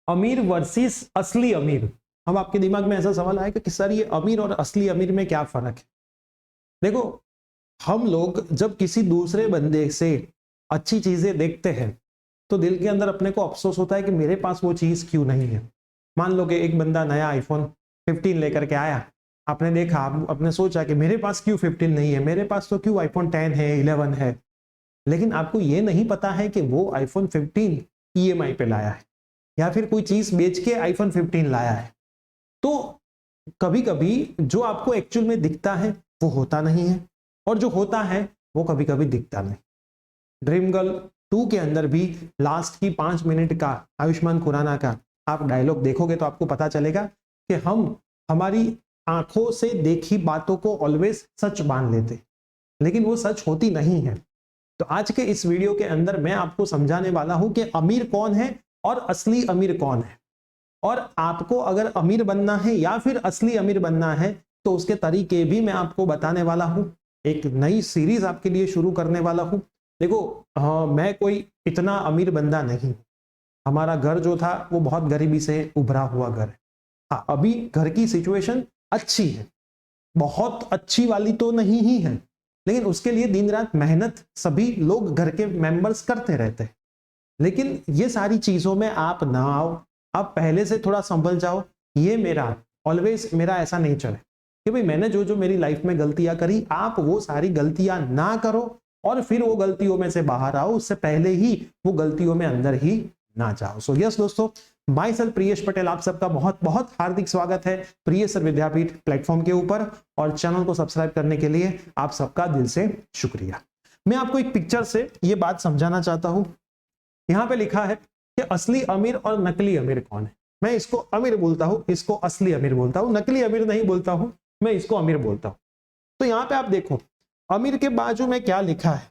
अमीर वर्सेस असली अमीर। अब आपके दिमाग में ऐसा सवाल आएगा कि सर ये अमीर और असली अमीर में क्या फर्क है? देखो, हम लोग जब किसी दूसरे बंदे से अच्छी चीजें देखते हैं तो दिल के अंदर अपने को अफसोस होता है कि मेरे पास वो चीज क्यों नहीं है। मान लो कि एक बंदा नया आईफोन 15 लेकर के आया, आपने देखा, आपने सोचा कि मेरे पास क्यों 15 नहीं है, मेरे पास तो क्यों आईफोन 10 है, 11 है। लेकिन आपको ये नहीं पता है कि वो आईफोन 15 ईएमआई पे लाया है या फिर कोई चीज बेच के आईफोन 15 लाया है। तो कभी कभी जो आपको एक्चुअल में दिखता है वो होता नहीं है, और जो होता है वो कभी कभी दिखता नहीं। ड्रीम गर्ल 2 के अंदर भी लास्ट की 5 मिनट का आयुष्मान खुराना का आप डायलॉग देखोगे तो आपको पता चलेगा कि हम हमारी आंखों से देखी बातों को ऑलवेज सच मान लेते, लेकिन वो सच होती नहीं है। तो आज के इस वीडियो के अंदर मैं आपको समझाने वाला हूं कि अमीर कौन है और असली अमीर कौन है, और आपको अगर अमीर बनना है या फिर असली अमीर बनना है तो उसके तरीके भी मैं आपको बताने वाला हूं। एक नई सीरीज आपके लिए शुरू करने वाला हूं। देखो, मैं कोई इतना अमीर बंदा नहीं, हमारा घर जो था वो बहुत गरीबी से उभरा हुआ घर है। हाँ, अभी घर की सिचुएशन अच्छी है, बहुत अच्छी वाली तो नहीं ही है, लेकिन उसके लिए दिन रात मेहनत सभी लोग घर के मेंबर्स करते रहते हैं। लेकिन ये सारी चीजों में आप ना आओ, आप पहले से थोड़ा संभल जाओ। ये मेरा ऑलवेज मेरा ऐसा नेचर है कि भाई मैंने जो जो मेरी लाइफ में गलतियां करी, आप वो सारी गलतियां ना करो और फिर वो गलतियों में से बाहर आओ, उससे पहले ही वो गलतियों में अंदर ही ना जाओ। सो यस दोस्तों, माई सेल्फ प्रियेश पटेल, आप सबका बहुत बहुत हार्दिक स्वागत है प्रियेश विद्यापीठ प्लेटफॉर्म के ऊपर, और चैनल को सब्सक्राइब करने के लिए आप सबका दिल से शुक्रिया। मैं आपको एक पिक्चर से ये बात समझाना चाहता हूं। यहाँ पे लिखा है कि असली अमीर और नकली अमीर कौन है। मैं इसको अमीर बोलता हूं, इसको असली अमीर बोलता हूं, नकली अमीर नहीं बोलता हूं, मैं इसको अमीर बोलता हूं। तो यहाँ पे आप देखो, अमीर के बाजू में क्या लिखा है,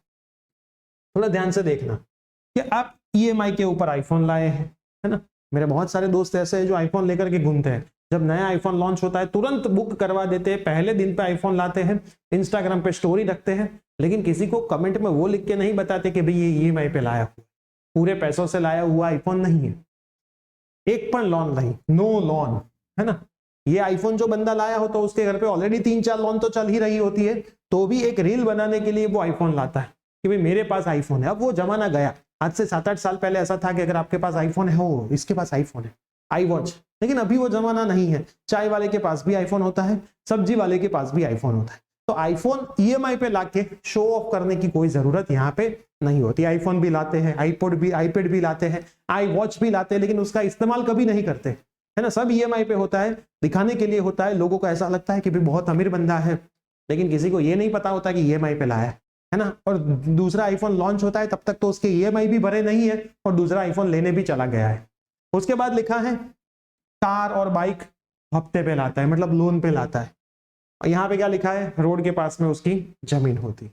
थोड़ा ध्यान से देखना कि आप ईएमआई के ऊपर आईफोन लाए हैं, है ना। मेरे बहुत सारे दोस्त ऐसे हैं जो आईफोन लेकर के घूमते हैं, जब नया आईफोन लॉन्च होता है तुरंत बुक करवा देते हैं, पहले दिन पे आईफोन लाते हैं, इंस्टाग्राम पे स्टोरी रखते हैं, लेकिन किसी को कमेंट में वो लिख के नहीं बताते कि भाई ये ईएमआई पे लाया हुआ, पूरे पैसों से लाया हुआ आईफोन नहीं है, एक पण लोन नहीं, नो लोन, है ना। ये आईफोन जो बंदा लाया हो तो उसके घर पे ऑलरेडी 3-4 लोन तो चल ही रही होती है, तो भी एक रील बनाने के लिए वो आईफोन लाता है कि भाई मेरे पास आईफोन है। अब वो जमाना गया, आज से 7-8 साल पहले ऐसा था कि अगर आपके पास आईफोन है, हो इसके पास आईफोन है, आई वॉच। लेकिन अभी वो जमाना नहीं है, चाय वाले के पास भी आईफोन होता है, सब्जी वाले के पास भी आईफोन होता है। तो आईफोन ईएमआई पे लाके शो ऑफ करने की कोई जरूरत यहाँ पे नहीं होती। आईफोन भी लाते हैं, आईपैड भी लाते हैं, आई वॉच भी लाते हैं, लेकिन उसका इस्तेमाल कभी नहीं करते, है ना। सब ईएमआई पे होता है, दिखाने के लिए होता है, लोगों को ऐसा लगता है कि भाई बहुत अमीर बंदा है, लेकिन किसी को ये नहीं पता होता कि ईएमआई पे लाया है ना। और दूसरा आईफोन लॉन्च होता है तब तक तो उसके ईएमआई भी भरे नहीं है और दूसरा आईफोन लेने भी चला गया है। उसके बाद लिखा है कार और बाइक हफ्ते पे लाता है, मतलब लोन पे लाता है। और यहाँ पे क्या लिखा है, रोड के पास में उसकी जमीन होती।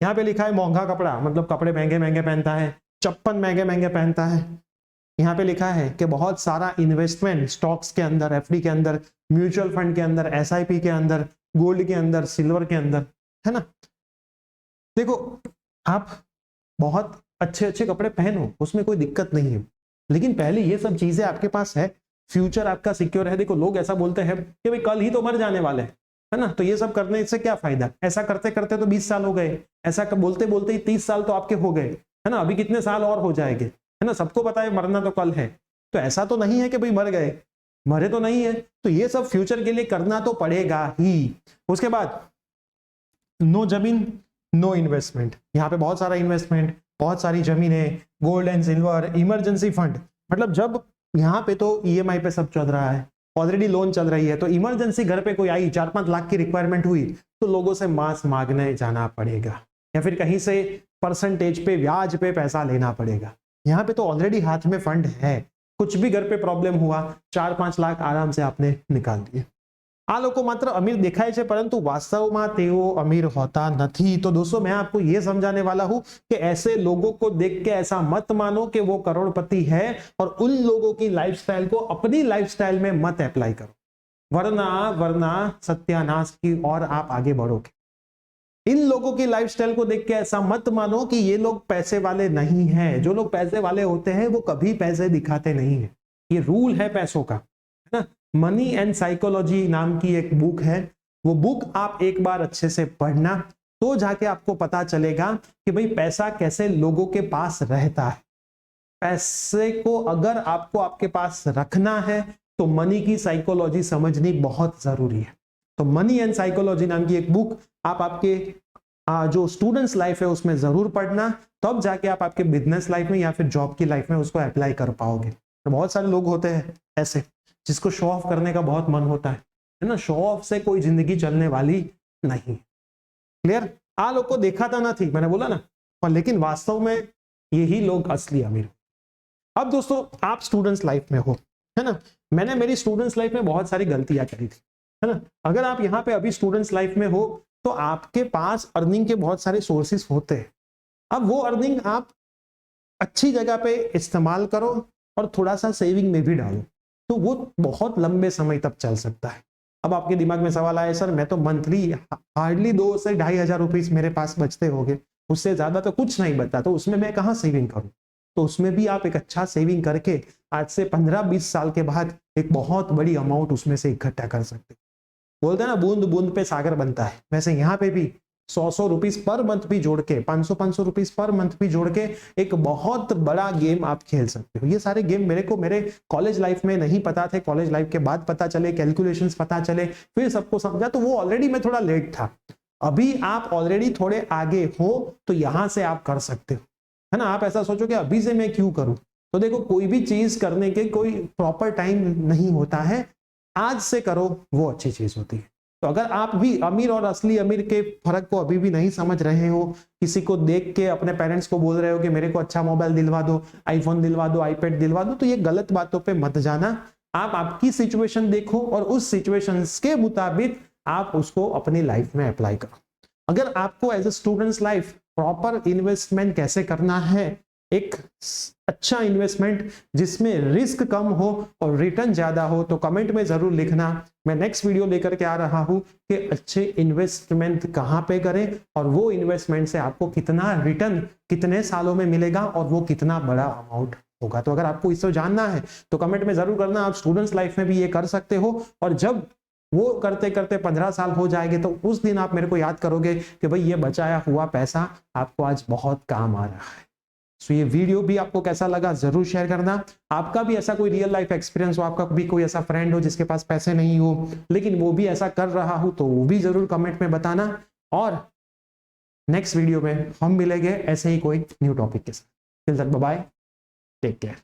यहाँ पे लिखा है महंगा कपड़ा, मतलब कपड़े महंगे महंगे पहनता है, चप्पल महंगे महंगे पहनता है। यहाँ पे लिखा है कि बहुत सारा इन्वेस्टमेंट स्टॉक्स के अंदर, एफडी के अंदर, म्यूचुअल फंड के अंदर, एसआईपी के अंदर, गोल्ड के अंदर, सिल्वर के अंदर, है ना। देखो, आप बहुत अच्छे अच्छे कपड़े पहनो, उसमें कोई दिक्कत नहीं है, लेकिन पहले ये सब चीजें आपके पास है, फ्यूचर आपका सिक्योर है। देखो, लोग ऐसा बोलते हैं कि भाई कल ही तो मर जाने वाले हैं, है ना, तो ये सब करने से क्या फायदा। ऐसा करते करते तो 20 साल हो गए, ऐसा बोलते बोलते ही 30 साल तो आपके हो गए, है ना। अभी कितने साल और हो जाएंगे, है ना। सबको पता है मरना तो कल है, तो ऐसा तो नहीं है कि भाई मर गए, मरे तो नहीं है, तो ये सब फ्यूचर के लिए करना तो पड़ेगा ही। उसके बाद नो जमीन नो इन्वेस्टमेंट, यहाँ पे बहुत सारा इन्वेस्टमेंट, बहुत सारी जमीनें, gold and silver, emergency fund, मतलब जब यहाँ पे तो ईएमआई पे सब चल रहा है, ऑलरेडी लोन चल रही है, तो इमरजेंसी घर पे कोई आई, 4-5 लाख की रिक्वायरमेंट हुई, तो लोगों से मांस मांगने जाना पड़ेगा या फिर कहीं से परसेंटेज पे, ब्याज पे पैसा लेना पड़ेगा। यहाँ पे तो ऑलरेडी हाथ में फंड है, कुछ भी घर पे प्रॉब्लम हुआ 4-5 लाख आराम से आपने निकाल दिए। आ लोग मात्र अमीर देखाय छे, परंतु वास्तवમાં તેઓ अमीर होता नहीं। तो दोस्तों, मैं आपको यह समझाने वाला हूं कि ऐसे लोगों को देख के ऐसा मत मानो कि वो करोड़पति है, और उन लोगों की लाइफस्टाइल को अपनी लाइफस्टाइल में मत अप्लाई करो, वरना सत्यानाश की ओर आप आगे बढ़ोगे। इन लोगों की लाइफस्टाइल को देख के ऐसा मत मानो कि ये लोग पैसे वाले नहीं हैं। जो लोग पैसे वाले होते हैं वो कभी पैसे दिखाते नहीं है, ये रूल है पैसों का, है ना। मनी एंड साइकोलॉजी नाम की एक बुक है, वो बुक आप एक बार अच्छे से पढ़ना, तो जाके आपको पता चलेगा कि भाई पैसा कैसे लोगों के पास रहता है। पैसे को अगर आपको आपके पास रखना है तो मनी की साइकोलॉजी समझनी बहुत जरूरी है। तो मनी एंड साइकोलॉजी नाम की एक बुक आप आपके जो स्टूडेंट्स लाइफ है उसमें जरूर पढ़ना, तब जाके आप आपके बिजनेस लाइफ में या फिर जॉब की लाइफ में उसको अप्लाई कर पाओगे। तो बहुत सारे लोग होते हैं ऐसे जिसको शो ऑफ करने का बहुत मन होता है ना। शो ऑफ से कोई जिंदगी चलने वाली नहीं। क्लियर? आ लोग को देखा था ना थी, मैंने बोला ना, पर लेकिन वास्तव में यही लोग असली अमीर। अब दोस्तों आप स्टूडेंट्स लाइफ में हो, है ना। मैंने मेरी स्टूडेंट्स लाइफ में बहुत सारी गलतियां करी थी, है ना। अगर आप यहाँ पे अभी स्टूडेंट्स लाइफ में हो तो आपके पास अर्निंग के बहुत सारे सोर्सेस होते हैं। अब वो अर्निंग आप अच्छी जगह पे इस्तेमाल करो और थोड़ा सा सेविंग में भी डालो, तो वो बहुत लंबे समय तक चल सकता है। अब आपके दिमाग में सवाल आया, सर मैं तो मंथली हार्डली 2 से 2,500 रुपीज मेरे पास बचते होंगे, उससे ज्यादा तो कुछ नहीं बचता, तो उसमें मैं कहाँ सेविंग करूं। तो उसमें भी आप एक अच्छा सेविंग करके आज से 15-20 साल के बाद एक बहुत बड़ी अमाउंट उसमें से इकट्ठा कर सकते। बोलते हैं ना बूंद बूंद पे सागर बनता है, वैसे यहाँ पे भी 100 रुपीज पर मंथ भी जोड़ के 500 रुपीज पर मंथ भी जोड़ के एक बहुत बड़ा गेम आप खेल सकते हो। ये सारे गेम मेरे कॉलेज लाइफ में नहीं पता थे, कॉलेज लाइफ के बाद पता चले, कैलकुलेशंस पता चले, फिर सबको समझा, तो वो ऑलरेडी मैं थोड़ा लेट था। अभी आप ऑलरेडी थोड़े आगे हो तो यहां से आप कर सकते हो, है ना। आप ऐसा सोचो कि अभी से मैं क्यों करूं, तो देखो कोई भी चीज करने के कोई प्रॉपर टाइम नहीं होता है, आज से करो वो अच्छी चीज होती है। तो अगर आप भी अमीर और असली अमीर के फर्क को अभी भी नहीं समझ रहे हो, किसी को देख के अपने पेरेंट्स को बोल रहे हो कि मेरे को अच्छा मोबाइल दिलवा दो, आईफोन दिलवा दो, आईपैड दिलवा दो, तो ये गलत बातों पे मत जाना। आप आपकी सिचुएशन देखो और उस सिचुएशन के मुताबिक आप उसको अपनी लाइफ में अप्लाई करो। अगर आपको as a students life proper investment कैसे करना है, एक अच्छा इन्वेस्टमेंट जिसमें रिस्क कम हो और रिटर्न ज्यादा हो, तो कमेंट में जरूर लिखना। मैं नेक्स्ट वीडियो लेकर के आ रहा हूं कि अच्छे इन्वेस्टमेंट कहां पे करें और वो इन्वेस्टमेंट से आपको कितना रिटर्न कितने सालों में मिलेगा और वो कितना बड़ा अमाउंट होगा। तो अगर आपको इसको जानना है तो कमेंट में जरूर करना। आप स्टूडेंट्स लाइफ में भी ये कर सकते हो, और जब वो करते करते 15 साल हो जाएंगे तो उस दिन आप मेरे को याद करोगे कि भाई ये बचाया हुआ पैसा आपको आज बहुत काम आ रहा है। सो ये वीडियो भी आपको कैसा लगा जरूर शेयर करना। आपका भी ऐसा कोई रियल लाइफ एक्सपीरियंस हो, आपका भी कोई ऐसा फ्रेंड हो जिसके पास पैसे नहीं हो लेकिन वो भी ऐसा कर रहा हो, तो वो भी जरूर कमेंट में बताना। और नेक्स्ट वीडियो में हम मिलेंगे ऐसे ही कोई न्यू टॉपिक के साथ। Till then bye bye, take care.